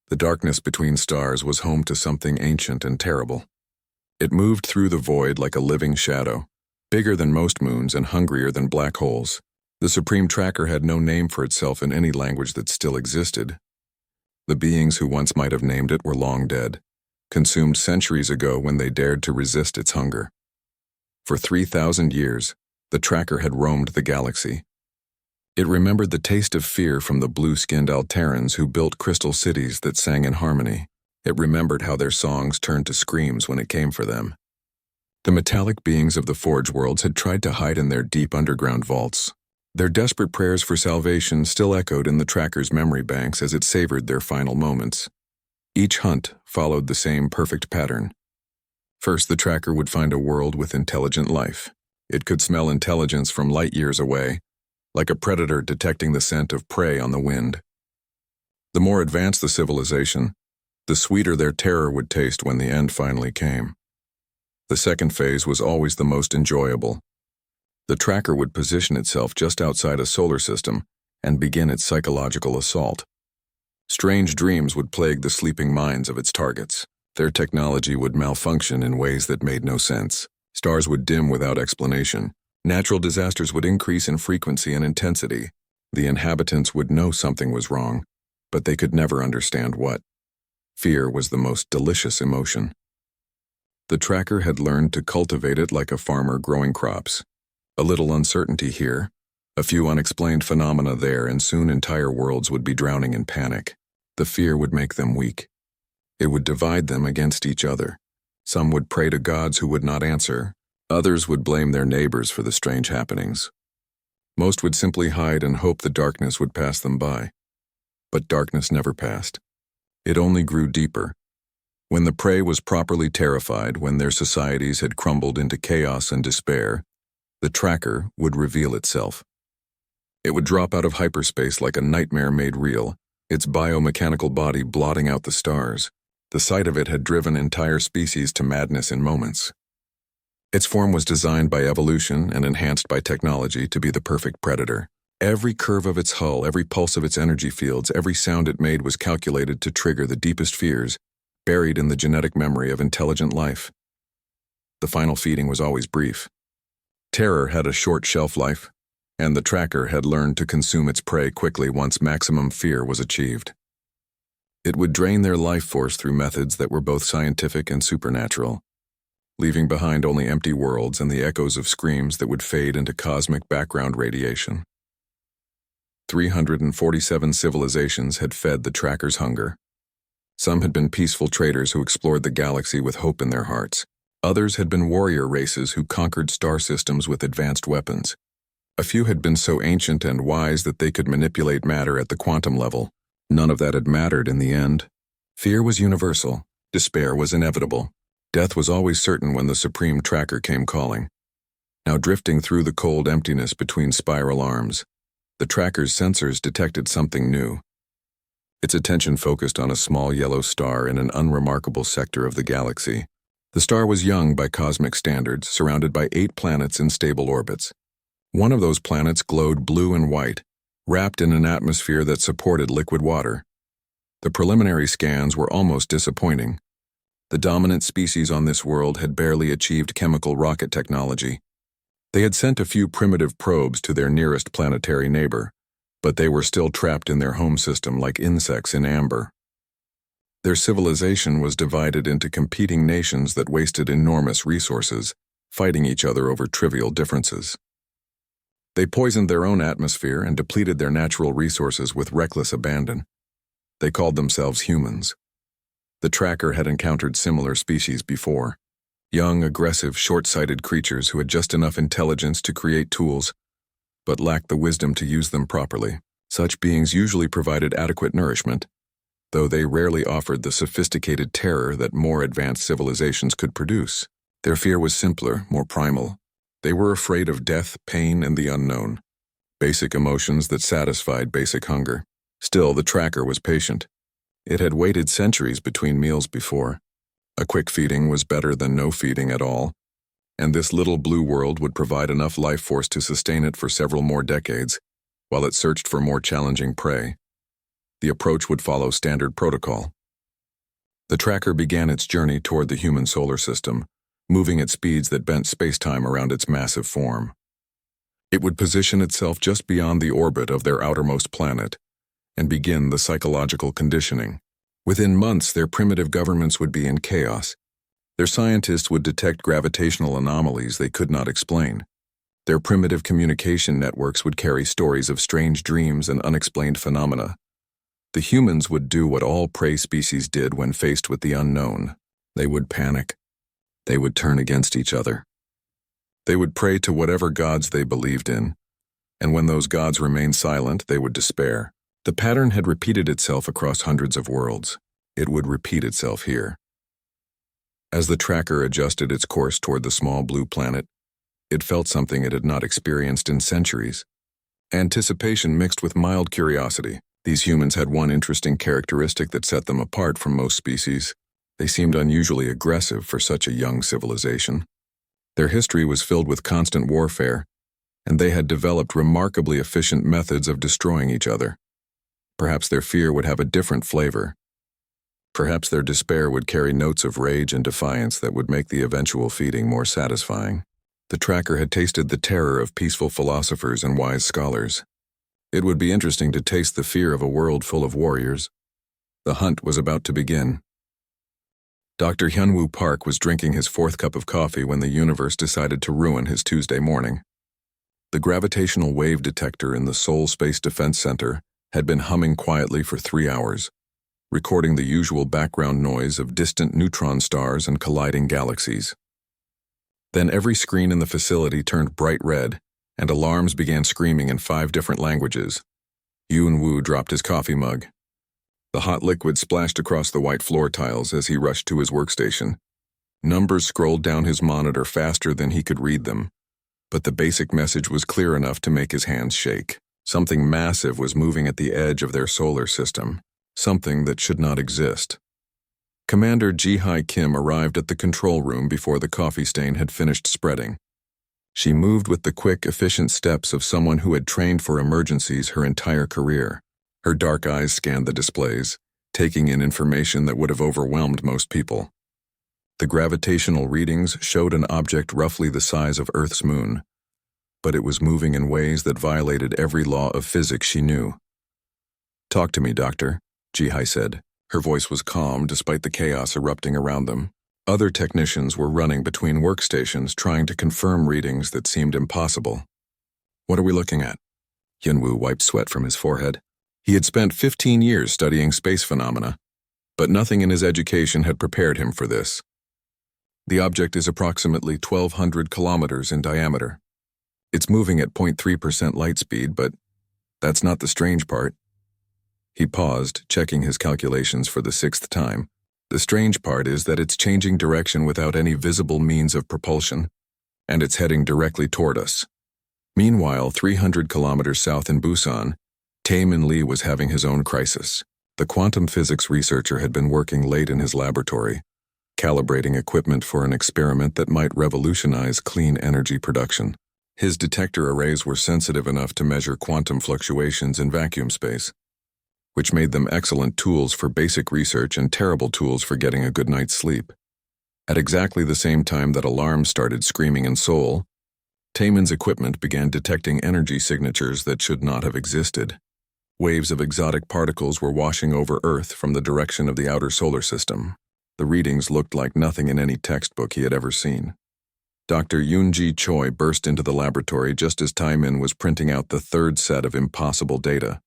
The darkness between stars was home to something ancient and terrible. It moved through the void like a living shadow, bigger than most moons and hungrier than black holes. The Supreme Tracker had no name for itself in any language that still existed. The beings who once might have named it were long dead, consumed centuries ago when they dared to resist its hunger. For 3,000 years, the Tracker had roamed the galaxy. It remembered the taste of fear from the blue-skinned Alterans who built crystal cities that sang in harmony. It remembered how their songs turned to screams when it came for them. The metallic beings of the Forge Worlds had tried to hide in their deep underground vaults. Their desperate prayers for salvation still echoed in the Tracker's memory banks as it savored their final moments. Each hunt followed the same perfect pattern. First, the Tracker would find a world with intelligent life. It could smell intelligence from light years away, like a predator detecting the scent of prey on the wind. The more advanced the civilization, the sweeter their terror would taste when the end finally came. The second phase was always the most enjoyable. The Tracker would position itself just outside a solar system and begin its psychological assault. Strange dreams would plague the sleeping minds of its targets. Their technology would malfunction in ways that made no sense. Stars would dim without explanation. Natural disasters would increase in frequency and intensity. The inhabitants would know something was wrong, but they could never understand what. Fear was the most delicious emotion. The Tracker had learned to cultivate it like a farmer growing crops. A little uncertainty here, a few unexplained phenomena there, and soon entire worlds would be drowning in panic. The fear would make them weak. It would divide them against each other. Some would pray to gods who would not answer. Others would blame their neighbors for the strange happenings. Most would simply hide and hope the darkness would pass them by. But darkness never passed. It only grew deeper. When the prey was properly terrified, when their societies had crumbled into chaos and despair, the Tracker would reveal itself. It would drop out of hyperspace like a nightmare made real, its biomechanical body blotting out the stars. The sight of it had driven entire species to madness in moments. Its form was designed by evolution and enhanced by technology to be the perfect predator. Every curve of its hull, every pulse of its energy fields, every sound it made was calculated to trigger the deepest fears, buried in the genetic memory of intelligent life. The final feeding was always brief. Terror had a short shelf life, and the Tracker had learned to consume its prey quickly once maximum fear was achieved. It would drain their life force through methods that were both scientific and supernatural, leaving behind only empty worlds and the echoes of screams that would fade into cosmic background radiation. 347 civilizations had fed the Tracker's hunger. Some had been peaceful traders who explored the galaxy with hope in their hearts. Others had been warrior races who conquered star systems with advanced weapons. A few had been so ancient and wise that they could manipulate matter at the quantum level. None of that had mattered in the end. Fear was universal. Despair was inevitable. Death was always certain when the Supreme Tracker came calling. Now drifting through the cold emptiness between spiral arms, the Tracker's sensors detected something new. Its attention focused on a small yellow star in an unremarkable sector of the galaxy. The star was young by cosmic standards, surrounded by 8 planets in stable orbits. One of those planets glowed blue and white, wrapped in an atmosphere that supported liquid water. The preliminary scans were almost disappointing. The dominant species on this world had barely achieved chemical rocket technology. They had sent a few primitive probes to their nearest planetary neighbor, but they were still trapped in their home system like insects in amber. Their civilization was divided into competing nations that wasted enormous resources, fighting each other over trivial differences. They poisoned their own atmosphere and depleted their natural resources with reckless abandon. They called themselves humans. The Tracker had encountered similar species before. Young, aggressive, short-sighted creatures who had just enough intelligence to create tools, but lacked the wisdom to use them properly. Such beings usually provided adequate nourishment, though they rarely offered the sophisticated terror that more advanced civilizations could produce. Their fear was simpler, more primal. They were afraid of death, pain, and the unknown, basic emotions that satisfied basic hunger. Still, the Tracker was patient. It had waited centuries between meals before. A quick feeding was better than no feeding at all, and this little blue world would provide enough life force to sustain it for several more decades, while it searched for more challenging prey. The approach would follow standard protocol. The tracker began its journey toward the human solar system, moving at speeds that bent space-time around its massive form. It would position itself just beyond the orbit of their outermost planet and begin the psychological conditioning. Within months, their primitive governments would be in chaos. Their scientists would detect gravitational anomalies they could not explain. Their primitive communication networks would carry stories of strange dreams and unexplained phenomena. The humans would do what all prey species did when faced with the unknown. They would panic. They would turn against each other. They would pray to whatever gods they believed in, and when those gods remained silent, they would despair. The pattern had repeated itself across hundreds of worlds. It would repeat itself here. As the tracker adjusted its course toward the small blue planet, it felt something it had not experienced in centuries. Anticipation mixed with mild curiosity. These humans had one interesting characteristic that set them apart from most species. They seemed unusually aggressive for such a young civilization. Their history was filled with constant warfare, and they had developed remarkably efficient methods of destroying each other. Perhaps their fear would have a different flavor. Perhaps their despair would carry notes of rage and defiance that would make the eventual feeding more satisfying. The tracker had tasted the terror of peaceful philosophers and wise scholars. It would be interesting to taste the fear of a world full of warriors. The hunt was about to begin. Dr. Hyunwoo Park was drinking his fourth cup of coffee when the universe decided to ruin his Tuesday morning. The gravitational wave detector in the Seoul Space Defense Center had been humming quietly for 3 hours, recording the usual background noise of distant neutron stars and colliding galaxies. Then every screen in the facility turned bright red, and alarms began screaming in 5 different languages. Yoon-woo dropped his coffee mug. The hot liquid splashed across the white floor tiles as he rushed to his workstation. Numbers scrolled down his monitor faster than he could read them, but the basic message was clear enough to make his hands shake. Something massive was moving at the edge of their solar system, something that should not exist. Commander Ji-Hai Kim arrived at the control room before the coffee stain had finished spreading. She moved with the quick, efficient steps of someone who had trained for emergencies her entire career. Her dark eyes scanned the displays, taking in information that would have overwhelmed most people. The gravitational readings showed an object roughly the size of Earth's moon, but it was moving in ways that violated every law of physics she knew. "Talk to me, Doctor," Ji-Hai said. Her voice was calm despite the chaos erupting around them. Other technicians were running between workstations trying to confirm readings that seemed impossible. "What are we looking at?" Hyunwoo wiped sweat from his forehead. He had spent 15 years studying space phenomena, but nothing in his education had prepared him for this. The object is approximately 1,200 kilometers in diameter. It's moving at 0.3% light speed, but that's not the strange part. He paused, checking his calculations for the 6th time. The strange part is that it's changing direction without any visible means of propulsion, and it's heading directly toward us. Meanwhile, 300 kilometers south in Busan, Tae-min Lee was having his own crisis. The quantum physics researcher had been working late in his laboratory, calibrating equipment for an experiment that might revolutionize clean energy production. His detector arrays were sensitive enough to measure quantum fluctuations in vacuum space, which made them excellent tools for basic research and terrible tools for getting a good night's sleep. At exactly the same time that alarms started screaming in Seoul, Taemin's equipment began detecting energy signatures that should not have existed. Waves of exotic particles were washing over Earth from the direction of the outer solar system. The readings looked like nothing in any textbook he had ever seen. Dr. Yoon-ji Choi burst into the laboratory just as Tae-min was printing out the 3rd set of impossible data.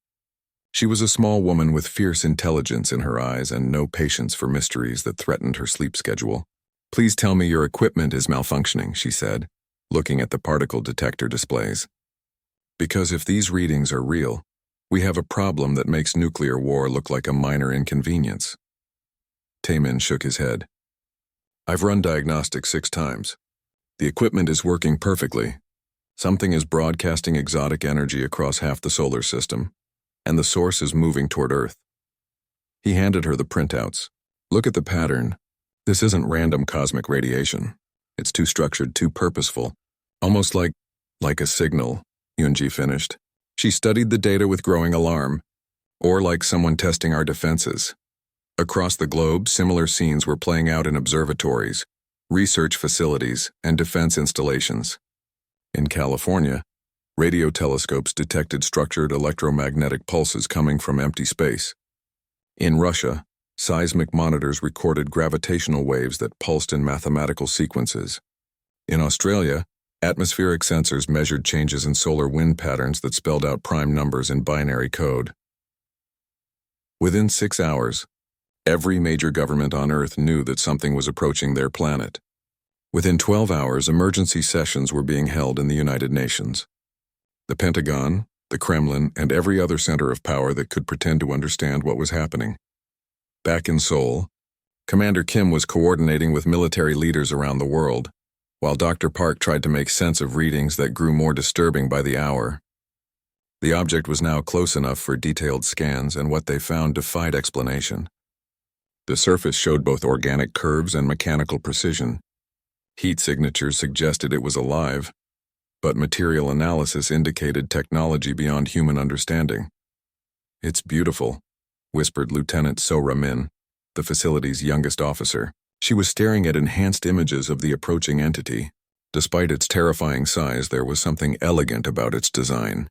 She was a small woman with fierce intelligence in her eyes and no patience for mysteries that threatened her sleep schedule. "Please tell me your equipment is malfunctioning," she said, looking at the particle detector displays. "Because if these readings are real, we have a problem that makes nuclear war look like a minor inconvenience." Tae-min shook his head. "I've run diagnostics 6 times. The equipment is working perfectly. Something is broadcasting exotic energy across half the solar system, and the source is moving toward Earth." He handed her the printouts. "Look at the pattern. This isn't random cosmic radiation. It's too structured, too purposeful. Almost like a signal," Yoon-ji finished. She studied the data with growing alarm. "Or like someone testing our defenses. Across the globe, similar scenes were playing out in observatories, research facilities, and defense installations. In California, radio telescopes detected structured electromagnetic pulses coming from empty space. In Russia, seismic monitors recorded gravitational waves that pulsed in mathematical sequences. In Australia, atmospheric sensors measured changes in solar wind patterns that spelled out prime numbers in binary code. Within 6 hours, every major government on Earth knew that something was approaching their planet. Within 12 hours, emergency sessions were being held in the United Nations. The Pentagon, the Kremlin, and every other center of power that could pretend to understand what was happening. Back in Seoul, Commander Kim was coordinating with military leaders around the world, while Dr. Park tried to make sense of readings that grew more disturbing by the hour. The object was now close enough for detailed scans, and what they found defied explanation. The surface showed both organic curves and mechanical precision. Heat signatures suggested it was alive, but material analysis indicated technology beyond human understanding. "It's beautiful," whispered Lieutenant Sora Min, the facility's youngest officer. She was staring at enhanced images of the approaching entity. Despite its terrifying size, there was something elegant about its design.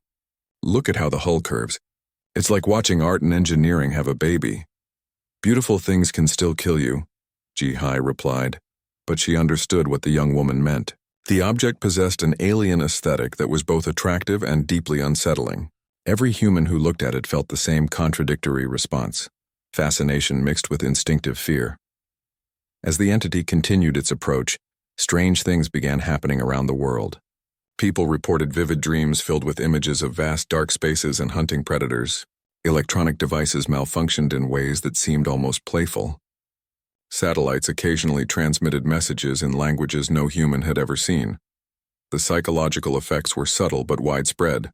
"Look at how the hull curves. It's like watching art and engineering have a baby." "Beautiful things can still kill you," Ji-hai replied, but she understood what the young woman meant. The object possessed an alien aesthetic that was both attractive and deeply unsettling. Every human who looked at it felt the same contradictory response, fascination mixed with instinctive fear. As the entity continued its approach, strange things began happening around the world. People reported vivid dreams filled with images of vast dark spaces and hunting predators. Electronic devices malfunctioned in ways that seemed almost playful. Satellites occasionally transmitted messages in languages no human had ever seen. The psychological effects were subtle but widespread.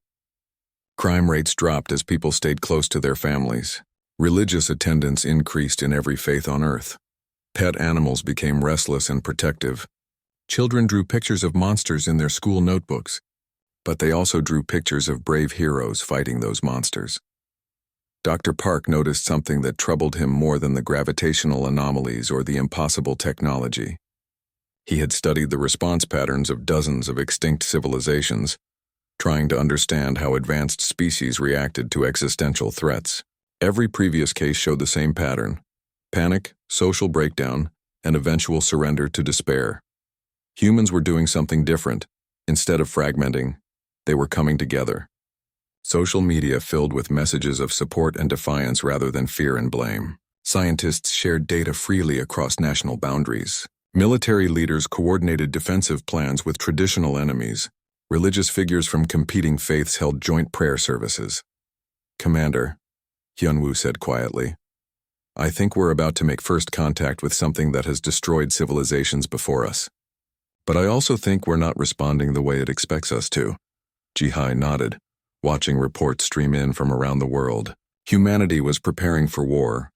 Crime rates dropped as people stayed close to their families. Religious attendance increased in every faith on Earth. Pet animals became restless and protective. Children drew pictures of monsters in their school notebooks, but they also drew pictures of brave heroes fighting those monsters. Dr. Park noticed something that troubled him more than the gravitational anomalies or the impossible technology. He had studied the response patterns of dozens of extinct civilizations, trying to understand how advanced species reacted to existential threats. Every previous case showed the same pattern: panic, social breakdown, and eventual surrender to despair. Humans were doing something different. Instead of fragmenting, they were coming together. Social media filled with messages of support and defiance rather than fear and blame. Scientists shared data freely across national boundaries. Military leaders coordinated defensive plans with traditional enemies. Religious figures from competing faiths held joint prayer services. "Commander," Hyunwoo said quietly, "I think we're about to make first contact with something that has destroyed civilizations before us. But I also think we're not responding the way it expects us to." Ji-hai nodded, watching reports stream in from around the world. Humanity was preparing for war,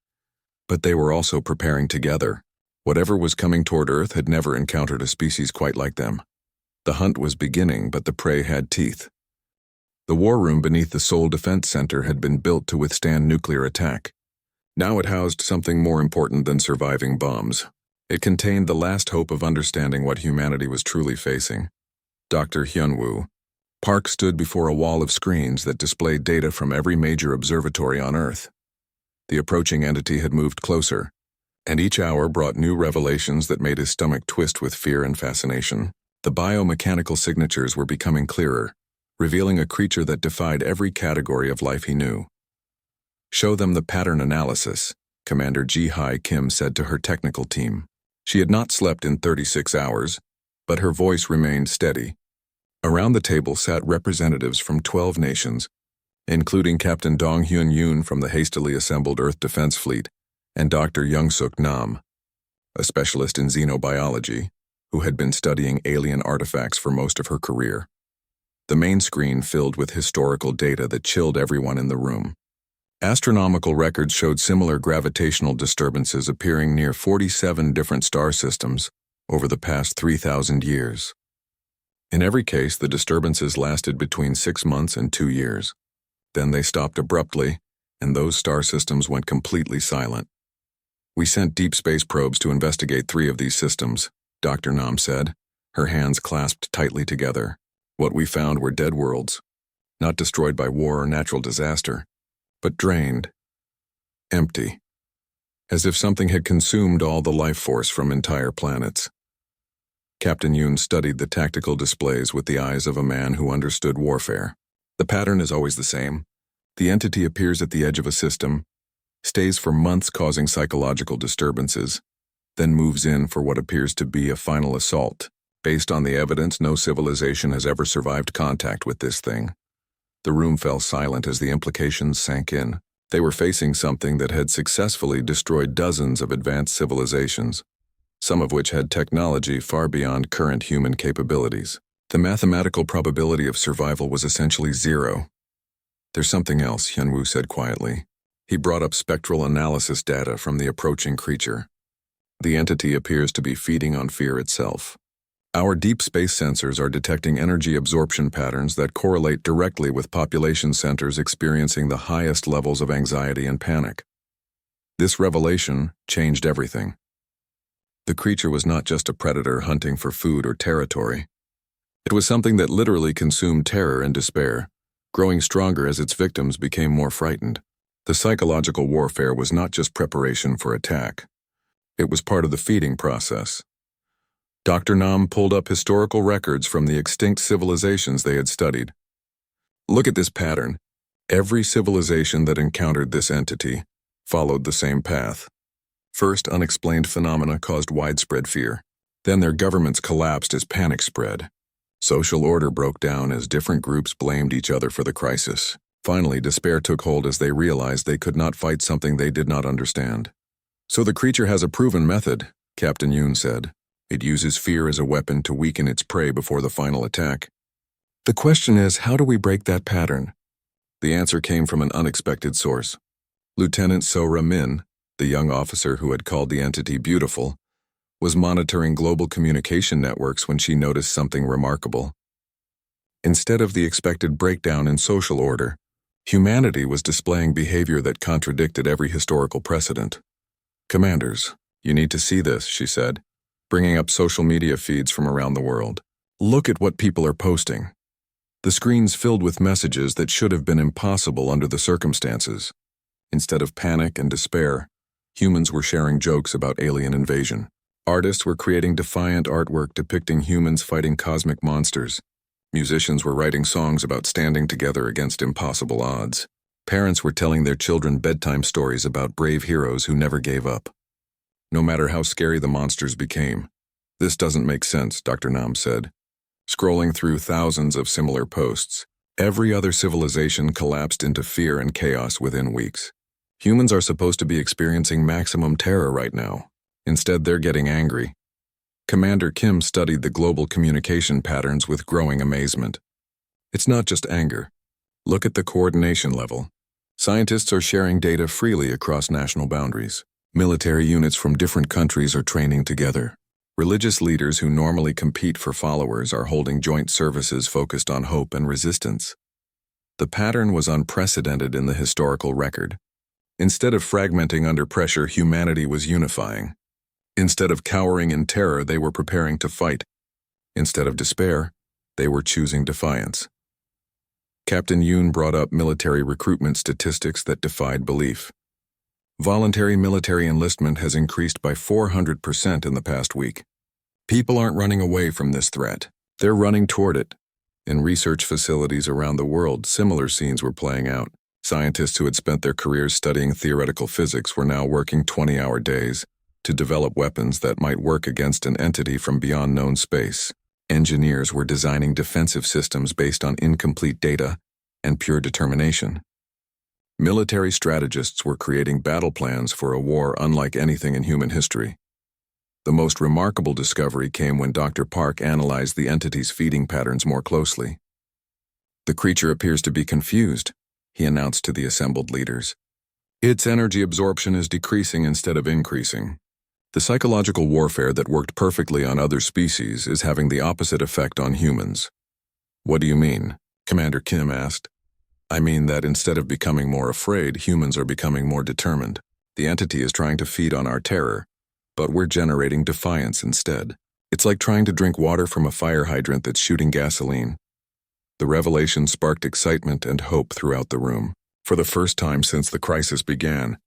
but they were also preparing together. Whatever was coming toward Earth had never encountered a species quite like them. The hunt was beginning, but the prey had teeth. The war room beneath the Seoul Defense Center had been built to withstand nuclear attack. Now it housed something more important than surviving bombs. It contained the last hope of understanding what humanity was truly facing. Dr. Hyunwoo Park stood before a wall of screens that displayed data from every major observatory on Earth. The approaching entity had moved closer, and each hour brought new revelations that made his stomach twist with fear and fascination. The biomechanical signatures were becoming clearer, revealing a creature that defied every category of life he knew. "Show them the pattern analysis," Commander Ji-hai Kim said to her technical team. She had not slept in 36 hours, but her voice remained steady. Around the table sat representatives from 12 nations, including Captain Dong Hyun-yoon from the hastily assembled Earth Defense Fleet and Dr. Young-suk Nam, a specialist in xenobiology, who had been studying alien artifacts for most of her career. The main screen filled with historical data that chilled everyone in the room. Astronomical records showed similar gravitational disturbances appearing near 47 different star systems over the past 3,000 years. In every case, the disturbances lasted between 6 months and 2 years. Then they stopped abruptly, and those star systems went completely silent. We sent deep space probes to investigate 3 of these systems, Dr. Nam said, her hands clasped tightly together. What we found were dead worlds, not destroyed by war or natural disaster, but drained, empty, as if something had consumed all the life force from entire planets. Captain Yoon studied the tactical displays with the eyes of a man who understood warfare. The pattern is always the same. The entity appears at the edge of a system, stays for months causing psychological disturbances, then moves in for what appears to be a final assault. Based on the evidence, no civilization has ever survived contact with this thing. The room fell silent as the implications sank in. They were facing something that had successfully destroyed dozens of advanced civilizations, some of which had technology far beyond current human capabilities. The mathematical probability of survival was essentially 0. There's something else, Hyunwoo said quietly. He brought up spectral analysis data from the approaching creature. The entity appears to be feeding on fear itself. Our deep space sensors are detecting energy absorption patterns that correlate directly with population centers experiencing the highest levels of anxiety and panic. This revelation changed everything. The creature was not just a predator hunting for food or territory. It was something that literally consumed terror and despair, growing stronger as its victims became more frightened. The psychological warfare was not just preparation for attack. It was part of the feeding process. Dr. Nam pulled up historical records from the extinct civilizations they had studied. Look at this pattern. Every civilization that encountered this entity followed the same path. First, unexplained phenomena caused widespread fear. Then their governments collapsed as panic spread. Social order broke down as different groups blamed each other for the crisis. Finally, despair took hold as they realized they could not fight something they did not understand. So the creature has a proven method, Captain Yoon said. It uses fear as a weapon to weaken its prey before the final attack. The question is, how do we break that pattern? The answer came from an unexpected source. Lieutenant So-ra Min, the young officer who had called the entity beautiful, was monitoring global communication networks when she noticed something remarkable. Instead of the expected breakdown in social order, humanity was displaying behavior that contradicted every historical precedent. "Commanders, you need to see this," she said, bringing up social media feeds from around the world. "Look at what people are posting." The screens filled with messages that should have been impossible under the circumstances. Instead of panic and despair, humans were sharing jokes about alien invasion. Artists were creating defiant artwork depicting humans fighting cosmic monsters. Musicians were writing songs about standing together against impossible odds. Parents were telling their children bedtime stories about brave heroes who never gave up, no matter how scary the monsters became. "This doesn't make sense," Dr. Nam said, scrolling through thousands of similar posts. Every other civilization collapsed into fear and chaos within weeks. Humans are supposed to be experiencing maximum terror right now. Instead, they're getting angry. Commander Kim studied the global communication patterns with growing amazement. It's not just anger. Look at the coordination level. Scientists are sharing data freely across national boundaries. Military units from different countries are training together. Religious leaders who normally compete for followers are holding joint services focused on hope and resistance. The pattern was unprecedented in the historical record. Instead of fragmenting under pressure, humanity was unifying. Instead of cowering in terror, they were preparing to fight. Instead of despair, they were choosing defiance. Captain Yoon brought up military recruitment statistics that defied belief. Voluntary military enlistment has increased by 400% in the past week. People aren't running away from this threat. They're running toward it. In research facilities around the world, similar scenes were playing out. Scientists who had spent their careers studying theoretical physics were now working 20-hour days to develop weapons that might work against an entity from beyond known space. Engineers were designing defensive systems based on incomplete data and pure determination. Military strategists were creating battle plans for a war unlike anything in human history. The most remarkable discovery came when Dr. Park analyzed the entity's feeding patterns more closely. "The creature appears to be confused," he announced to the assembled leaders. "Its energy absorption is decreasing instead of increasing. The psychological warfare that worked perfectly on other species is having the opposite effect on humans." "What do you mean?" Commander Kim asked. "I mean that instead of becoming more afraid, humans are becoming more determined. The entity is trying to feed on our terror, but we're generating defiance instead. It's like trying to drink water from a fire hydrant that's shooting gasoline. The revelation sparked excitement and hope throughout the room. For the first time since the crisis began,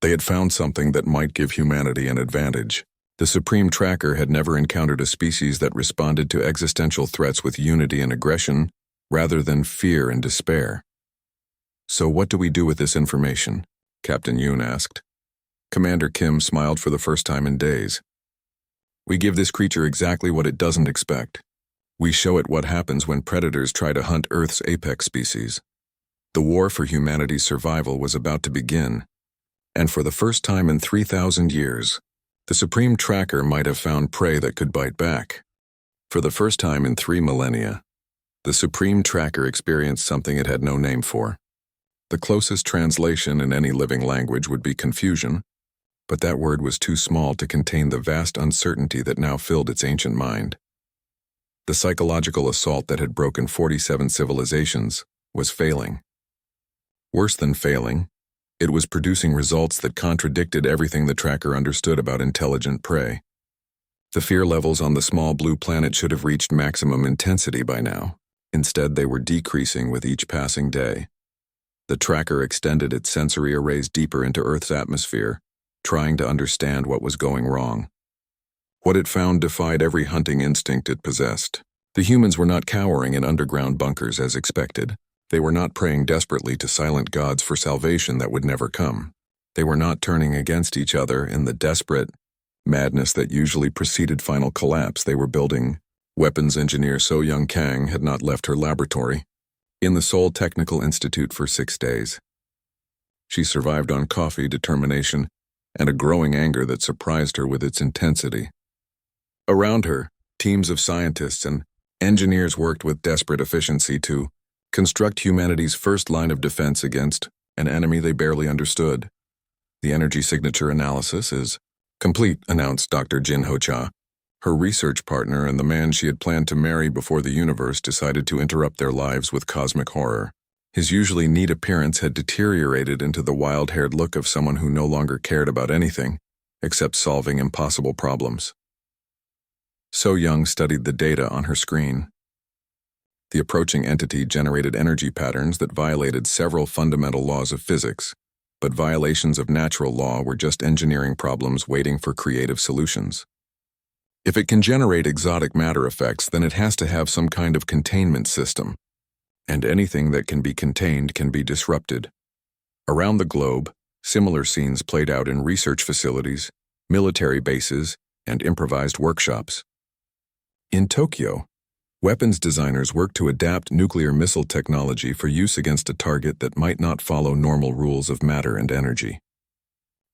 they had found something that might give humanity an advantage. The Supreme Tracker had never encountered a species that responded to existential threats with unity and aggression, rather than fear and despair. "So what do we do with this information?" Captain Yoon asked. Commander Kim smiled for the first time in days. "We give this creature exactly what it doesn't expect. We show it what happens when predators try to hunt Earth's apex species." The war for humanity's survival was about to begin, and for the first time in 3,000 years, the Supreme Tracker might have found prey that could bite back. For the first time in 3 millennia, the Supreme Tracker experienced something it had no name for. The closest translation in any living language would be confusion, but that word was too small to contain the vast uncertainty that now filled its ancient mind. The psychological assault that had broken 47 civilizations was failing. Worse than failing, it was producing results that contradicted everything the tracker understood about intelligent prey. The fear levels on the small blue planet should have reached maximum intensity by now. Instead, they were decreasing with each passing day. The tracker extended its sensory arrays deeper into Earth's atmosphere, trying to understand what was going wrong. What it found defied every hunting instinct it possessed. The humans were not cowering in underground bunkers as expected. They were not praying desperately to silent gods for salvation that would never come. They were not turning against each other in the desperate madness that usually preceded final collapse. They were building. Weapons engineer So Young Kang had not left her laboratory in the Seoul Technical Institute for 6 days. She survived on coffee, determination, and a growing anger that surprised her with its intensity. Around her, teams of scientists and engineers worked with desperate efficiency to construct humanity's first line of defense against an enemy they barely understood. "The energy signature analysis is complete," announced Dr. Jin Ho-cha. Her research partner and the man she had planned to marry before the universe decided to interrupt their lives with cosmic horror. His usually neat appearance had deteriorated into the wild-haired look of someone who no longer cared about anything except solving impossible problems. So Young studied the data on her screen. The approaching entity generated energy patterns that violated several fundamental laws of physics, but violations of natural law were just engineering problems waiting for creative solutions. If it can generate exotic matter effects, then it has to have some kind of containment system, and anything that can be contained can be disrupted. Around the globe, similar scenes played out in research facilities, military bases, and improvised workshops. In Tokyo, weapons designers worked to adapt nuclear missile technology for use against a target that might not follow normal rules of matter and energy.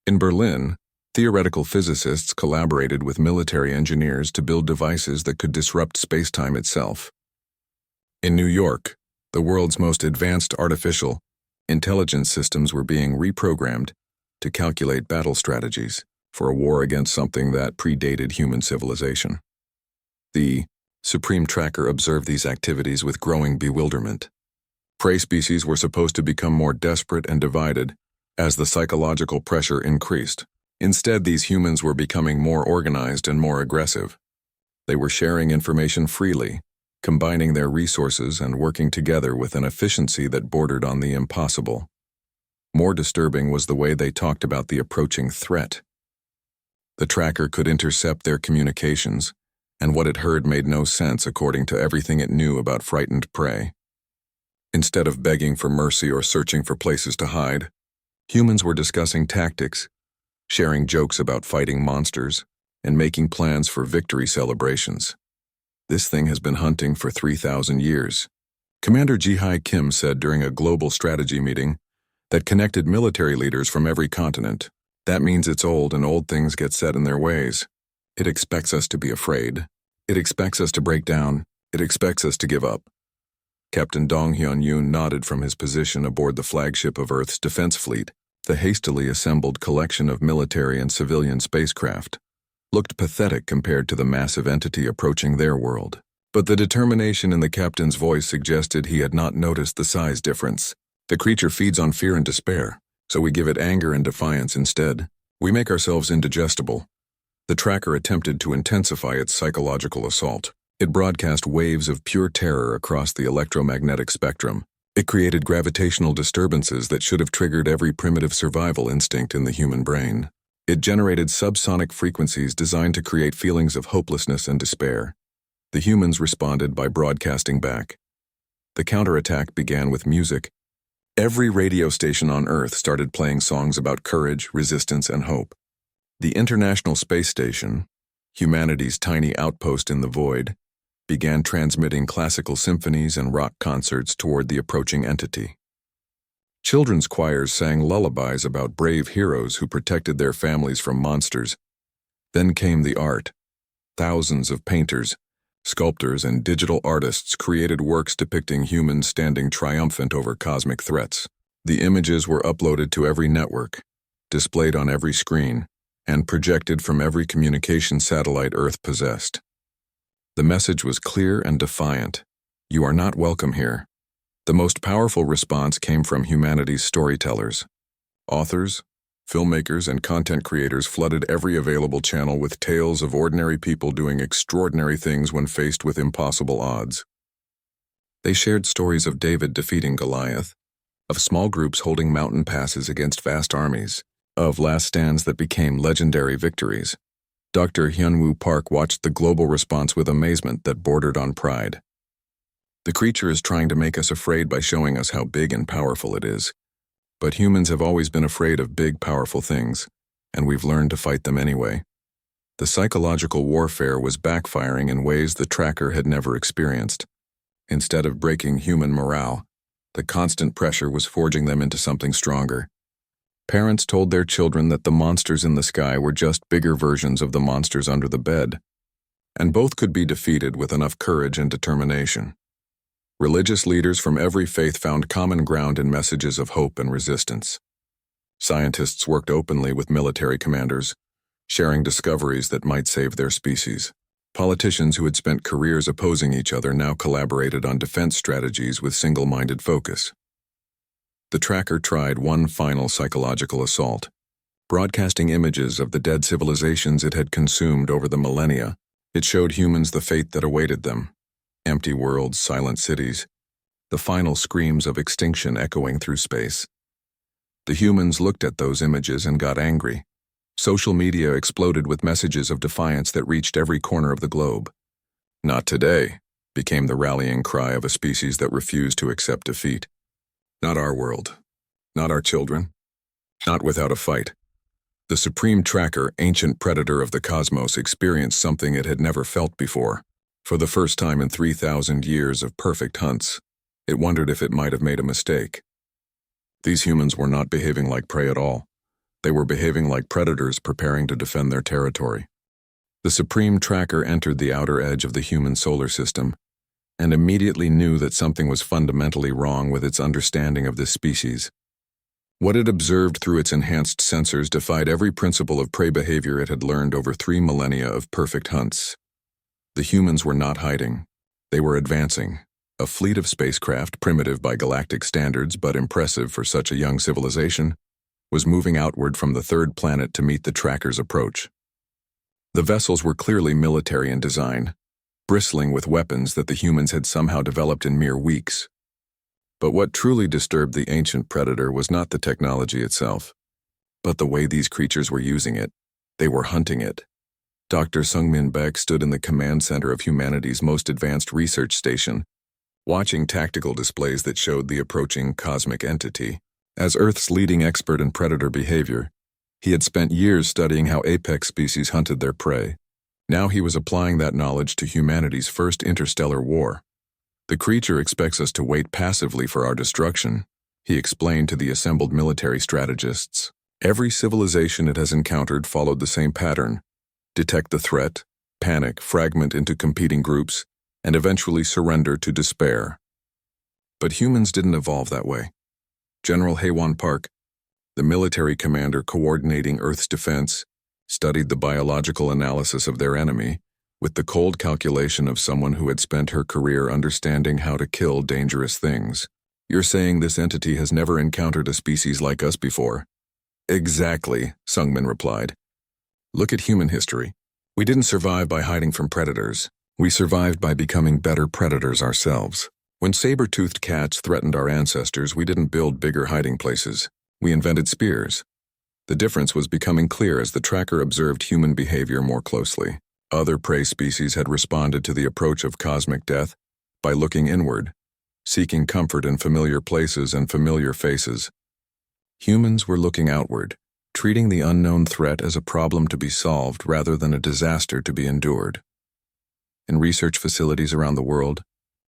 In Berlin, theoretical physicists collaborated with military engineers to build devices that could disrupt space-time itself. In New York, the world's most advanced artificial intelligence systems were being reprogrammed to calculate battle strategies for a war against something that predated human civilization. The Supreme Tracker observed these activities with growing bewilderment. Prey species were supposed to become more desperate and divided as the psychological pressure increased. Instead, these humans were becoming more organized and more aggressive. They were sharing information freely, combining their resources and working together with an efficiency that bordered on the impossible. More disturbing was the way they talked about the approaching threat. The tracker could intercept their communications, and what it heard made no sense according to everything it knew about frightened prey. Instead of begging for mercy or searching for places to hide, humans were discussing tactics, sharing jokes about fighting monsters, and making plans for victory celebrations. "This thing has been hunting for 3,000 years. Commander Ji-hai Kim said during a global strategy meeting that connected military leaders from every continent. "That means it's old, and old things get set in their ways. It expects us to be afraid. It expects us to break down. It expects us to give up." Captain Dong Hyun-yoon nodded from his position aboard the flagship of Earth's defense fleet. The hastily assembled collection of military and civilian spacecraft looked pathetic compared to the massive entity approaching their world. But the determination in the captain's voice suggested he had not noticed the size difference. "The creature feeds on fear and despair. so we give it anger and defiance instead. We make ourselves indigestible. The tracker attempted to intensify its psychological assault. It broadcast waves of pure terror across the electromagnetic spectrum. It created gravitational disturbances that should have triggered every primitive survival instinct in the human brain. It generated subsonic frequencies designed to create feelings of hopelessness and despair. The humans responded by broadcasting back. The counterattack began with music. Every radio station on Earth started playing songs about courage, resistance, and hope. The International Space Station, humanity's tiny outpost in the void, began transmitting classical symphonies and rock concerts toward the approaching entity. Children's choirs sang lullabies about brave heroes who protected their families from monsters. Then came the art. Thousands of painters, sculptors, and digital artists created works depicting humans standing triumphant over cosmic threats. The images were uploaded to every network, displayed on every screen, and projected from every communication satellite Earth possessed. The message was clear and defiant. You are not welcome here. The most powerful response came from humanity's storytellers. Authors, filmmakers, and content creators flooded every available channel with tales of ordinary people doing extraordinary things when faced with impossible odds. They shared stories of David defeating Goliath, of small groups holding mountain passes against vast armies, of last stands that became legendary victories. Dr. Hyunwoo Park watched the global response with amazement that bordered on pride. The creature is trying to make us afraid by showing us how big and powerful it is. But humans have always been afraid of big, powerful things, and we've learned to fight them anyway. The psychological warfare was backfiring in ways the tracker had never experienced. Instead of breaking human morale, the constant pressure was forging them into something stronger. Parents told their children that the monsters in the sky were just bigger versions of the monsters under the bed, and both could be defeated with enough courage and determination. Religious leaders from every faith found common ground in messages of hope and resistance. Scientists worked openly with military commanders, sharing discoveries that might save their species. Politicians who had spent careers opposing each other now collaborated on defense strategies with single-minded focus. The tracker tried one final psychological assault, broadcasting images of the dead civilizations it had consumed over the millennia. It showed humans the fate that awaited them. Empty worlds, silent cities, the final screams of extinction echoing through space. The humans looked at those images and got angry. Social media exploded with messages of defiance that reached every corner of the globe. "Not today," became the rallying cry of a species that refused to accept defeat. Not our world. Not our children. Not without a fight. The supreme tracker, ancient predator of the cosmos, experienced something it had never felt before. For the first time in 3,000 years of perfect hunts, it wondered if it might have made a mistake. These humans were not behaving like prey at all. They were behaving like predators preparing to defend their territory. The supreme tracker entered the outer edge of the human solar system, and immediately knew that something was fundamentally wrong with its understanding of this species. What it observed through its enhanced sensors defied every principle of prey behavior it had learned over 3 millennia of perfect hunts. The humans were not hiding. They were advancing. A fleet of spacecraft, primitive by galactic standards but impressive for such a young civilization, was moving outward from the third planet to meet the tracker's approach. The vessels were clearly military in design, bristling with weapons that the humans had somehow developed in mere weeks. But what truly disturbed the ancient predator was not the technology itself, but the way these creatures were using it. They were hunting it. Dr. Sungmin Baek stood in the command center of humanity's most advanced research station, watching tactical displays that showed the approaching cosmic entity. As Earth's leading expert in predator behavior, he had spent years studying how apex species hunted their prey. Now he was applying that knowledge to humanity's first interstellar war. "The creature expects us to wait passively for our destruction," he explained to the assembled military strategists. "Every civilization it has encountered followed the same pattern: detect the threat, panic, fragment into competing groups, and eventually surrender to despair. But humans didn't evolve that way." General Haewon Park, the military commander coordinating Earth's defense, studied the biological analysis of their enemy with the cold calculation of someone who had spent her career understanding how to kill dangerous things. You're saying this entity has never encountered a species like us before? Exactly, Sungmin replied. Look at human history. We didn't survive by hiding from predators. We survived by becoming better predators ourselves. When saber-toothed cats threatened our ancestors, we didn't build bigger hiding places. We invented spears. The difference was becoming clear as the tracker observed human behavior more closely. Other prey species had responded to the approach of cosmic death by looking inward, seeking comfort in familiar places and familiar faces. Humans were looking outward, treating the unknown threat as a problem to be solved rather than a disaster to be endured. In research facilities around the world,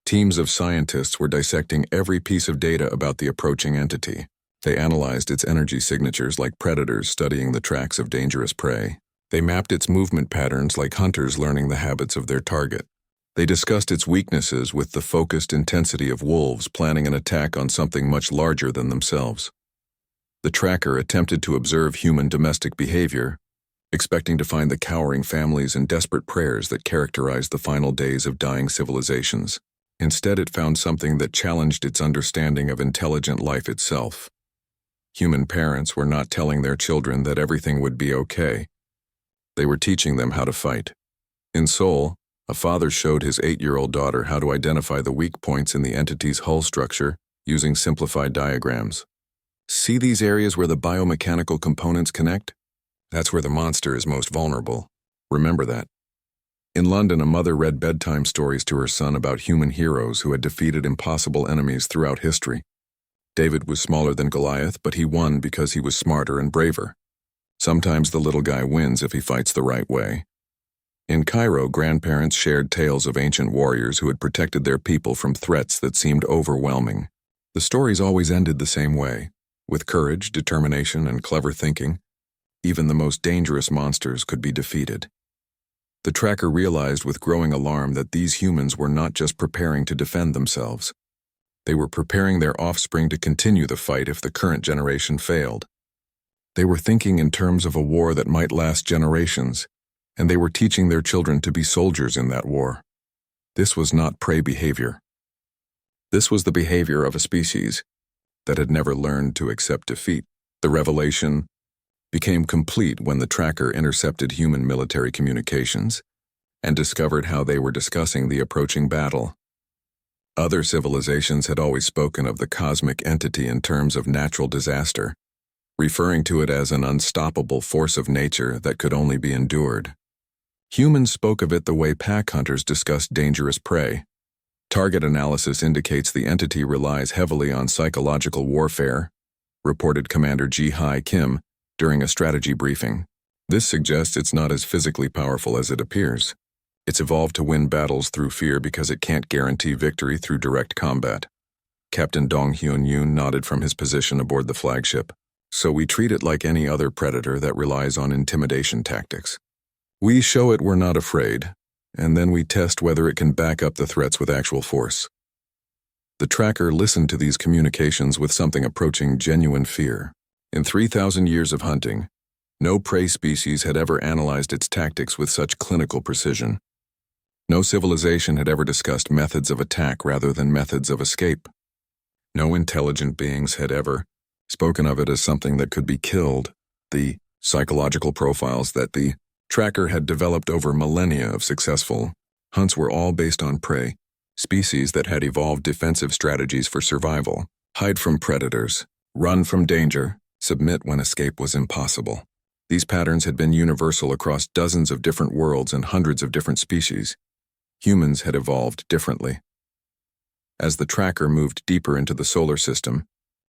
teams of scientists were dissecting every piece of data about the approaching entity. They analyzed its energy signatures like predators studying the tracks of dangerous prey. They mapped its movement patterns like hunters learning the habits of their target. They discussed its weaknesses with the focused intensity of wolves planning an attack on something much larger than themselves. The tracker attempted to observe human domestic behavior, expecting to find the cowering families and desperate prayers that characterized the final days of dying civilizations. Instead, it found something that challenged its understanding of intelligent life itself. Human parents were not telling their children that everything would be okay. They were teaching them how to fight. In Seoul, a father showed his 8-year-old daughter how to identify the weak points in the entity's hull structure using simplified diagrams. See these areas where the biomechanical components connect? That's where the monster is most vulnerable. Remember that. In London, a mother read bedtime stories to her son about human heroes who had defeated impossible enemies throughout history. David was smaller than Goliath, but he won because he was smarter and braver. Sometimes the little guy wins if he fights the right way. In Cairo, grandparents shared tales of ancient warriors who had protected their people from threats that seemed overwhelming. The stories always ended the same way, with courage, determination, and clever thinking. Even the most dangerous monsters could be defeated. The tracker realized with growing alarm that these humans were not just preparing to defend themselves. They were preparing their offspring to continue the fight if the current generation failed. They were thinking in terms of a war that might last generations, and they were teaching their children to be soldiers in that war. This was not prey behavior. This was the behavior of a species that had never learned to accept defeat. The revelation became complete when the tracker intercepted human military communications and discovered how they were discussing the approaching battle. Other civilizations had always spoken of the cosmic entity in terms of natural disaster, referring to it as an unstoppable force of nature that could only be endured. Humans spoke of it the way pack hunters discussed dangerous prey. Target analysis indicates the entity relies heavily on psychological warfare, reported Commander Ji-Hai Kim during a strategy briefing. This suggests it's not as physically powerful as it appears. It's evolved to win battles through fear because it can't guarantee victory through direct combat. Captain Dong Hyun-yoon nodded from his position aboard the flagship. So we treat it like any other predator that relies on intimidation tactics. We show it we're not afraid, and then we test whether it can back up the threats with actual force. The tracker listened to these communications with something approaching genuine fear. In 3,000 years of hunting, no prey species had ever analyzed its tactics with such clinical precision. No civilization had ever discussed methods of attack rather than methods of escape. No intelligent beings had ever spoken of it as something that could be killed. The psychological profiles that the tracker had developed over millennia of successful hunts were all based on prey, species that had evolved defensive strategies for survival, hide from predators, run from danger, submit when escape was impossible. These patterns had been universal across dozens of different worlds and hundreds of different species. Humans had evolved differently. As the tracker moved deeper into the solar system,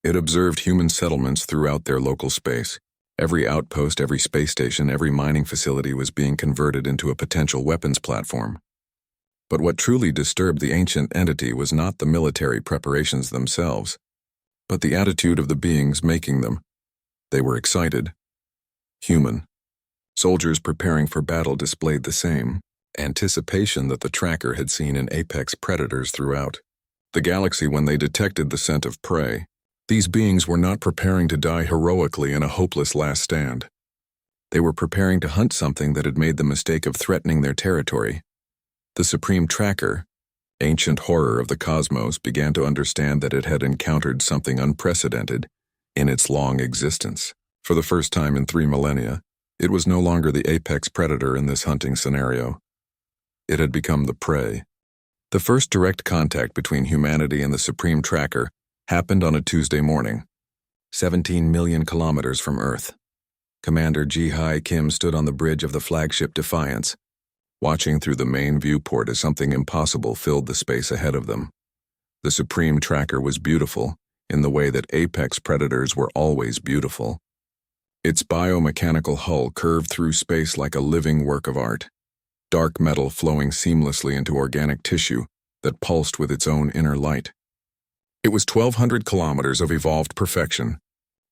it observed human settlements throughout their local space. Every outpost, every space station, every mining facility was being converted into a potential weapons platform. But what truly disturbed the ancient entity was not the military preparations themselves, but the attitude of the beings making them. They were excited. Human. Soldiers preparing for battle displayed the same anticipation that the tracker had seen in apex predators throughout the galaxy when they detected the scent of prey. These beings were not preparing to die heroically in a hopeless last stand. They were preparing to hunt something that had made the mistake of threatening their territory. The supreme tracker, ancient horror of the cosmos began to understand that it had encountered something unprecedented in its long existence. For the first time in 3 millennia, it was no longer the apex predator in this hunting scenario. It had become the prey. The first direct contact between humanity and the Supreme Tracker happened on a Tuesday morning, 17 million kilometers from Earth. Commander Ji-Hai Kim stood on the bridge of the flagship Defiance, watching through the main viewport as something impossible filled the space ahead of them. The Supreme Tracker was beautiful in the way that apex predators were always beautiful. Its biomechanical hull curved through space like a living work of art, dark metal flowing seamlessly into organic tissue that pulsed with its own inner light. It was 1,200 kilometers of evolved perfection,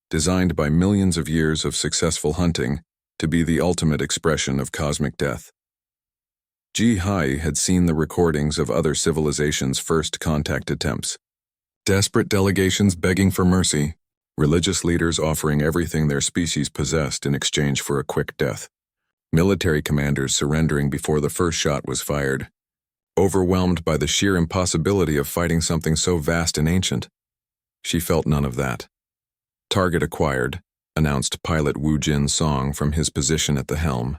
designed by millions of years of successful hunting to be the ultimate expression of cosmic death. Ji-Hai had seen the recordings of other civilizations' first contact attempts. Desperate delegations begging for mercy, religious leaders offering everything their species possessed in exchange for a quick death, military commanders surrendering before the first shot was fired, overwhelmed by the sheer impossibility of fighting something so vast and ancient. She felt none of that. "Target acquired," announced pilot Wu Jin Song from his position at the helm.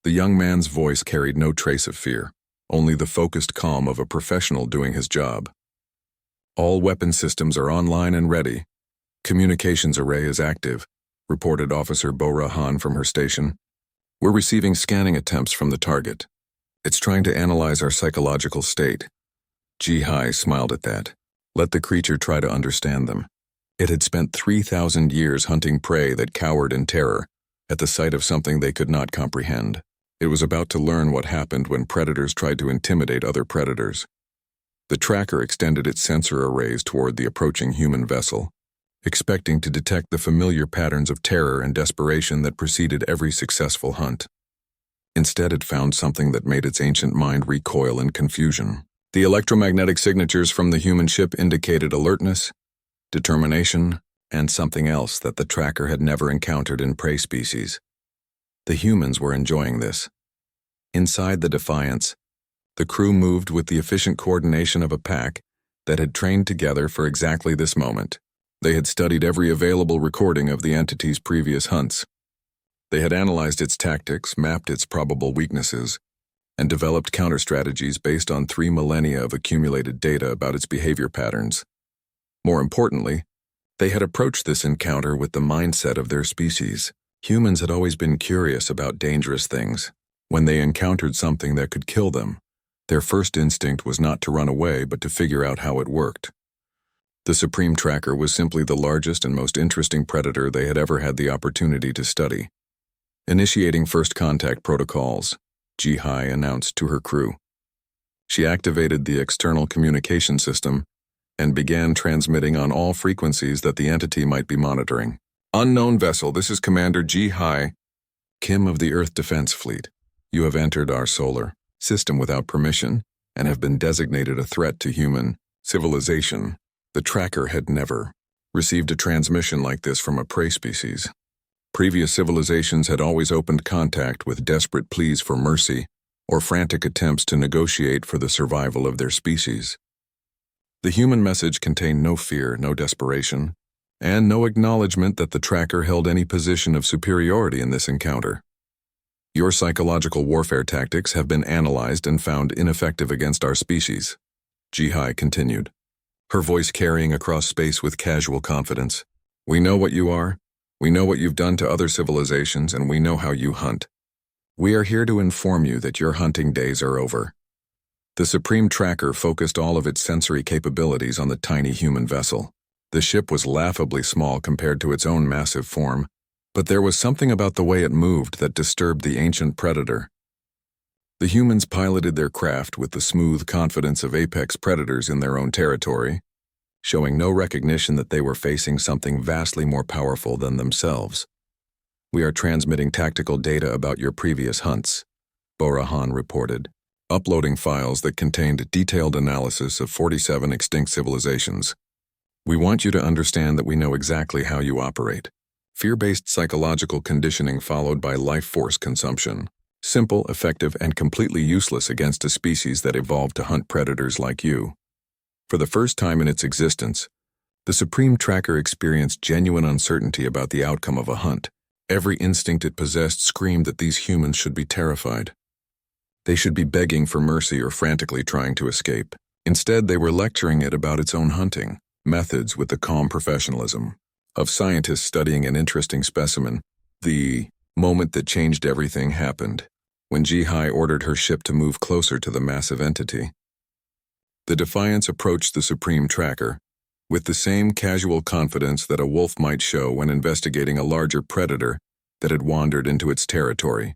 The young man's voice carried no trace of fear, only the focused calm of a professional doing his job. "All weapon systems are online and ready. Communications array is active," reported Officer Bo-Ra-Han from her station. "We're receiving scanning attempts from the target. It's trying to analyze our psychological state." Ji-Hai smiled at that. Let the creature try to understand them. It had spent 3,000 years hunting prey that cowered in terror at the sight of something they could not comprehend. It was about to learn what happened when predators tried to intimidate other predators. The tracker extended its sensor arrays toward the approaching human vessel, expecting to detect the familiar patterns of terror and desperation that preceded every successful hunt. Instead, it found something that made its ancient mind recoil in confusion. The electromagnetic signatures from the human ship indicated alertness, determination, and something else that the tracker had never encountered in prey species. The humans were enjoying this. Inside the Defiance, the crew moved with the efficient coordination of a pack that had trained together for exactly this moment. They had studied every available recording of the entity's previous hunts. They had analyzed its tactics, mapped its probable weaknesses, and developed counter-strategies based on 3 millennia of accumulated data about its behavior patterns. More importantly, they had approached this encounter with the mindset of their species. Humans had always been curious about dangerous things. When they encountered something that could kill them, their first instinct was not to run away but to figure out how it worked. The Supreme Tracker was simply the largest and most interesting predator they had ever had the opportunity to study. Initiating first contact protocols, Ji-Hai announced to her crew. She activated the external communication system and began transmitting on all frequencies that the entity might be monitoring. "Unknown vessel, this is Commander Ji-Hai Kim of the Earth Defense Fleet. You have entered our solar system without permission and have been designated a threat to human civilization." The tracker had never received a transmission like this from a prey species. Previous civilizations had always opened contact with desperate pleas for mercy or frantic attempts to negotiate for the survival of their species. The human message contained no fear, no desperation, and no acknowledgement that the tracker held any position of superiority in this encounter. "Your psychological warfare tactics have been analyzed and found ineffective against our species," Ji-Hai continued, her voice carrying across space with casual confidence. "We know what you are, we know what you've done to other civilizations, and we know how you hunt. We are here to inform you that your hunting days are over." The Supreme Tracker focused all of its sensory capabilities on the tiny human vessel. The ship was laughably small compared to its own massive form, but there was something about the way it moved that disturbed the ancient predator. The humans piloted their craft with the smooth confidence of apex predators in their own territory, showing no recognition that they were facing something vastly more powerful than themselves. "We are transmitting tactical data about your previous hunts," Bo-Ra-Han reported, uploading files that contained detailed analysis of 47 extinct civilizations. "We want you to understand that we know exactly how you operate. Fear-based psychological conditioning followed by life force consumption. Simple, effective, and completely useless against a species that evolved to hunt predators like you. For the first time in its existence, the Supreme Tracker experienced genuine uncertainty about the outcome of a hunt. Every instinct it possessed screamed that these humans should be terrified. They should be begging for mercy or frantically trying to escape. Instead, they were lecturing it about its own hunting methods with the calm professionalism of scientists studying an interesting specimen. The moment that changed everything happened when HFY ordered her ship to move closer to the massive entity. The Defiance approached the Supreme Tracker with the same casual confidence that a wolf might show when investigating a larger predator that had wandered into its territory.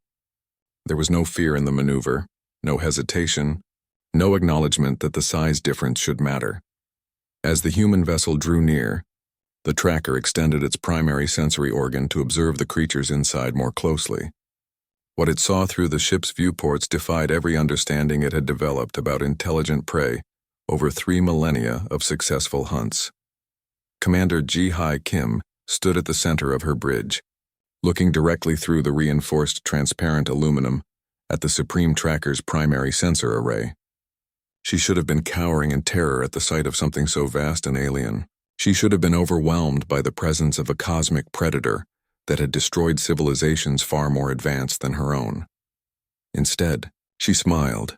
There was no fear in the maneuver, no hesitation, no acknowledgement that the size difference should matter. As the human vessel drew near, the tracker extended its primary sensory organ to observe the creatures inside more closely. What it saw through the ship's viewports defied every understanding it had developed about intelligent prey over 3 millennia of successful hunts. Commander HFY Kim stood at the center of her bridge, looking directly through the reinforced transparent aluminum at the Supreme Tracker's primary sensor array. She should have been cowering in terror at the sight of something so vast and alien. She should have been overwhelmed by the presence of a cosmic predator that had destroyed civilizations far more advanced than her own. Instead, she smiled.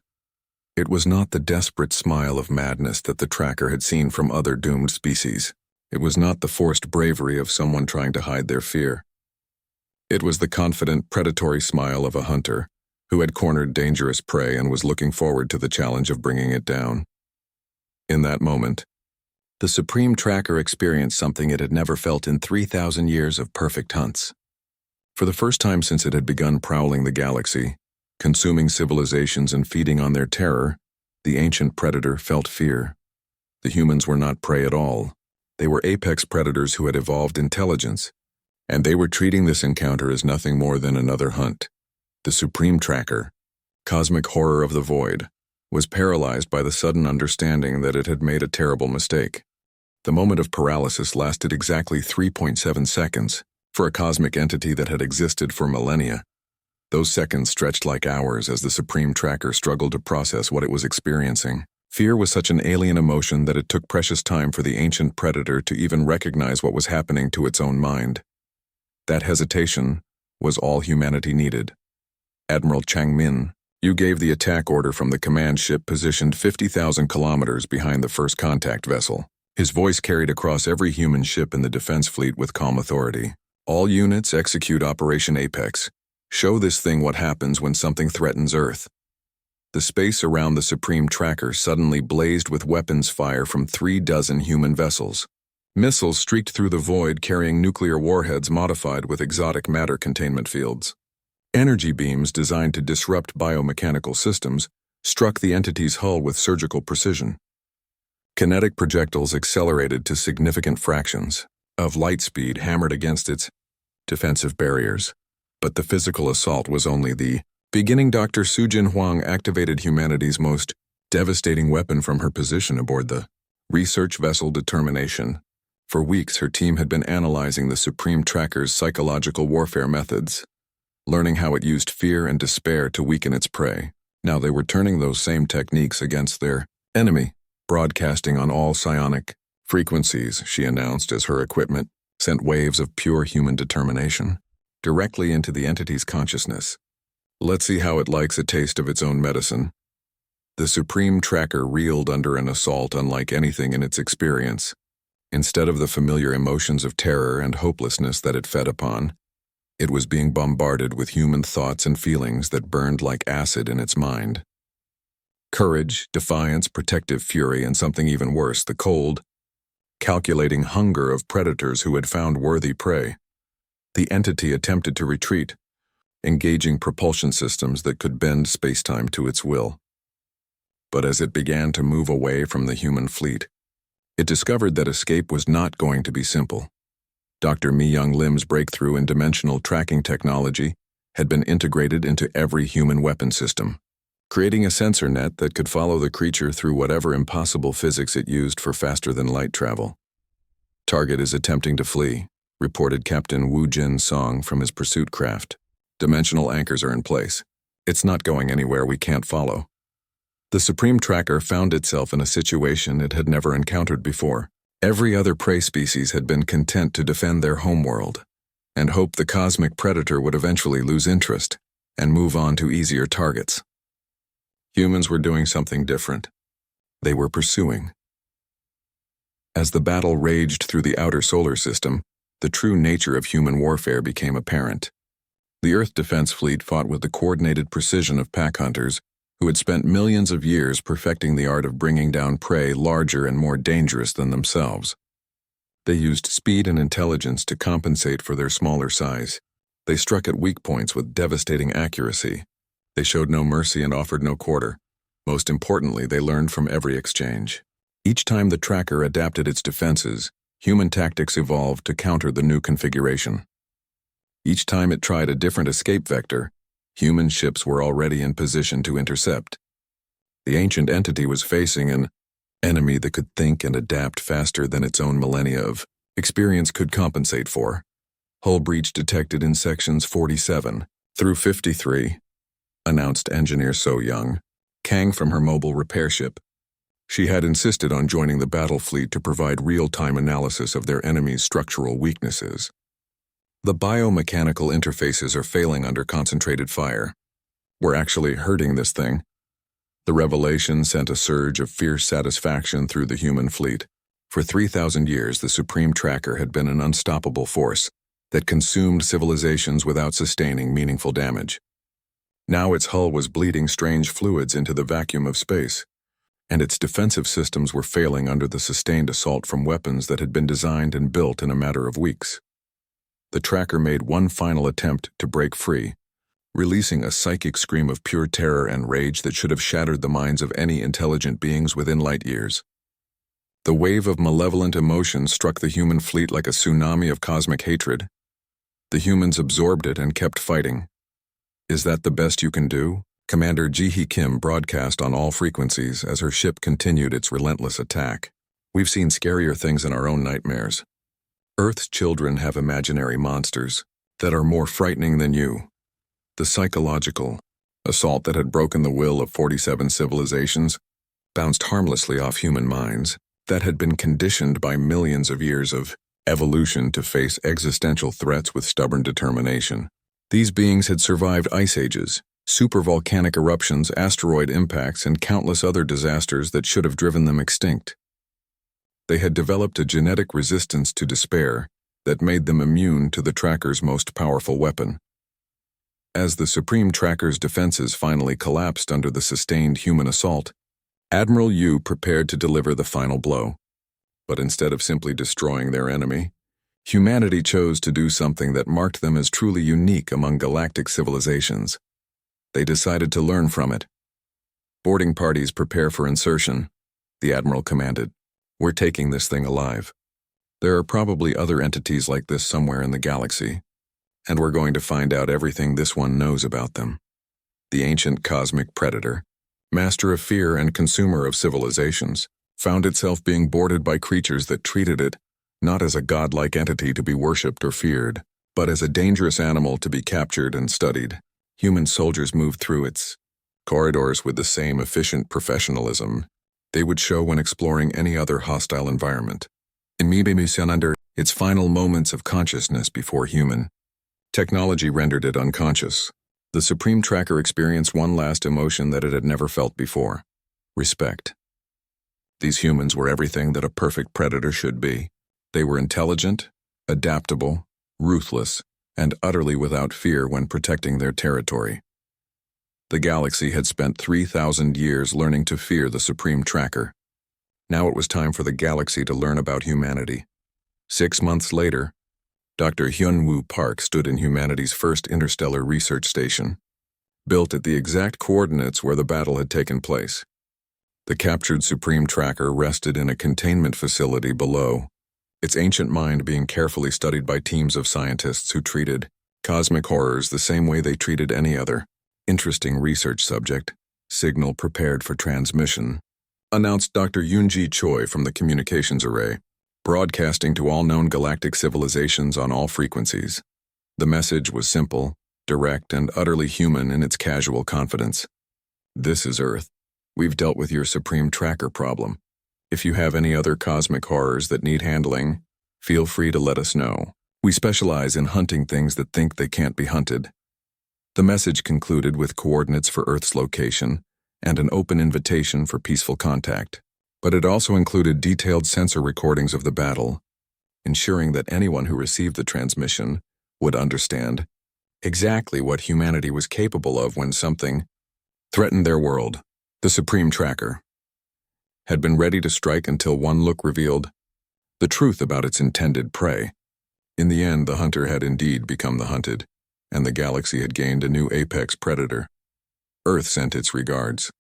It was not the desperate smile of madness that the tracker had seen from other doomed species. It was not the forced bravery of someone trying to hide their fear. It was the confident, predatory smile of a hunter who had cornered dangerous prey and was looking forward to the challenge of bringing it down. In that moment, the Supreme Tracker experienced something it had never felt in 3,000 years of perfect hunts. For the first time since it had begun prowling the galaxy, consuming civilizations and feeding on their terror, the ancient predator felt fear. The humans were not prey at all. They were apex predators who had evolved intelligence, and they were treating this encounter as nothing more than another hunt. The Supreme Tracker, cosmic horror of the void, was paralyzed by the sudden understanding that it had made a terrible mistake. The moment of paralysis lasted exactly 3.7 seconds for a cosmic entity that had existed for millennia. Those seconds stretched like hours as the Supreme Tracker struggled to process what it was experiencing. Fear was such an alien emotion that it took precious time for the ancient predator to even recognize what was happening to its own mind. That hesitation was all humanity needed. Admiral Chang Min, you gave the attack order from the command ship positioned 50,000 kilometers behind the first contact vessel. His voice carried across every human ship in the defense fleet with calm authority. All units execute Operation Apex. Show this thing what happens when something threatens Earth. The space around the Supreme Tracker suddenly blazed with weapons fire from 36 human vessels. Missiles streaked through the void carrying nuclear warheads modified with exotic matter containment fields. Energy beams designed to disrupt biomechanical systems struck the entity's hull with surgical precision. Kinetic projectiles accelerated to significant fractions of light speed hammered against its defensive barriers. But the physical assault was only the beginning. Dr. Sujin Huang activated humanity's most devastating weapon from her position aboard the research vessel Determination. For weeks, her team had been analyzing the Supreme Tracker's psychological warfare methods, learning how it used fear and despair to weaken its prey. Now they were turning those same techniques against their enemy, broadcasting on all psionic frequencies, she announced as her equipment sent waves of pure human determination directly into the entity's consciousness. Let's see how it likes a taste of its own medicine. The Supreme Tracker reeled under an assault unlike anything in its experience. Instead of the familiar emotions of terror and hopelessness that it fed upon, it was being bombarded with human thoughts and feelings that burned like acid in its mind. Courage, defiance, protective fury, and something even worse, the cold, calculating hunger of predators who had found worthy prey. The entity attempted to retreat, engaging propulsion systems that could bend spacetime to its will. But as it began to move away from the human fleet, it discovered that escape was not going to be simple. Dr. Mi-Young Lim's breakthrough in dimensional tracking technology had been integrated into every human weapon system, creating a sensor net that could follow the creature through whatever impossible physics it used for faster-than-light travel. Target is attempting to flee, reported Captain Wu Jin Song from his pursuit craft. Dimensional anchors are in place. It's not going anywhere we can't follow. The Supreme Tracker found itself in a situation it had never encountered before. Every other prey species had been content to defend their homeworld and hope the cosmic predator would eventually lose interest and move on to easier targets. Humans were doing something different. They were pursuing. As the battle raged through the outer solar system, the true nature of human warfare became apparent. The Earth Defense Fleet fought with the coordinated precision of pack hunters who had spent millions of years perfecting the art of bringing down prey larger and more dangerous than themselves. They used speed and intelligence to compensate for their smaller size. They struck at weak points with devastating accuracy. They showed no mercy and offered no quarter. Most importantly, they learned from every exchange. Each time the tracker adapted its defenses, human tactics evolved to counter the new configuration. Each time it tried a different escape vector, human ships were already in position to intercept. The ancient entity was facing an enemy that could think and adapt faster than its own millennia of experience could compensate for. Hull breach detected in sections 47 through 53, announced engineer So Young, Kang from her mobile repair ship. She had insisted on joining the battle fleet to provide real-time analysis of their enemy's structural weaknesses. The biomechanical interfaces are failing under concentrated fire. We're actually hurting this thing. The revelation sent a surge of fierce satisfaction through the human fleet. For 3,000 years, the Supreme Tracker had been an unstoppable force that consumed civilizations without sustaining meaningful damage. Now its hull was bleeding strange fluids into the vacuum of space, and its defensive systems were failing under the sustained assault from weapons that had been designed and built in a matter of weeks. The tracker made one final attempt to break free, releasing a psychic scream of pure terror and rage that should have shattered the minds of any intelligent beings within light years. The wave of malevolent emotion struck the human fleet like a tsunami of cosmic hatred. The humans absorbed it and kept fighting. "Is that the best you can do?" Commander Ji-hee Kim broadcast on all frequencies as her ship continued its relentless attack. "We've seen scarier things in our own nightmares. Earth's children have imaginary monsters that are more frightening than you." The psychological assault that had broken the will of 47 civilizations bounced harmlessly off human minds that had been conditioned by millions of years of evolution to face existential threats with stubborn determination. These beings had survived ice ages, supervolcanic eruptions, asteroid impacts, and countless other disasters that should have driven them extinct. They had developed a genetic resistance to despair that made them immune to the tracker's most powerful weapon. As the Supreme Tracker's defenses finally collapsed under the sustained human assault, Admiral Yu prepared to deliver the final blow. But instead of simply destroying their enemy, humanity chose to do something that marked them as truly unique among galactic civilizations. They decided to learn from it. "Boarding parties prepare for insertion," the Admiral commanded. "We're taking this thing alive. There are probably other entities like this somewhere in the galaxy, and we're going to find out everything this one knows about them." The ancient cosmic predator, master of fear and consumer of civilizations, found itself being boarded by creatures that treated it not as a godlike entity to be worshipped or feared, but as a dangerous animal to be captured and studied. Human soldiers moved through its corridors with the same efficient professionalism they would show when exploring any other hostile environment. Immediately under its final moments of consciousness before human technology rendered it unconscious, the Supreme Tracker experienced one last emotion that it had never felt before: respect. These humans were everything that a perfect predator should be. They were intelligent, adaptable, ruthless, and utterly without fear when protecting their territory. The galaxy had spent 3,000 years learning to fear the Supreme Tracker. Now it was time for the galaxy to learn about humanity. 6 months later, Dr. Hyun-woo Park stood in humanity's first interstellar research station, built at the exact coordinates where the battle had taken place. The captured Supreme Tracker rested in a containment facility below, its ancient mind being carefully studied by teams of scientists who treated cosmic horrors the same way they treated any other interesting research subject. "Signal prepared for transmission," announced Dr. Yoonji Choi from the communications array, broadcasting to all known galactic civilizations on all frequencies. The message was simple: direct and utterly human in its casual confidence. "This is Earth. We've dealt with your supreme tracker problem. If you have any other cosmic horrors that need handling, feel free to let us know. We specialize in hunting things that think they can't be hunted." The message concluded with coordinates for Earth's location and an open invitation for peaceful contact. But it also included detailed sensor recordings of the battle, ensuring that anyone who received the transmission would understand exactly what humanity was capable of when something threatened their world. The Supreme Tracker had been ready to strike until one look revealed the truth about its intended prey. In the end, the hunter had indeed become the hunted, and the galaxy had gained a new apex predator. Earth sent its regards.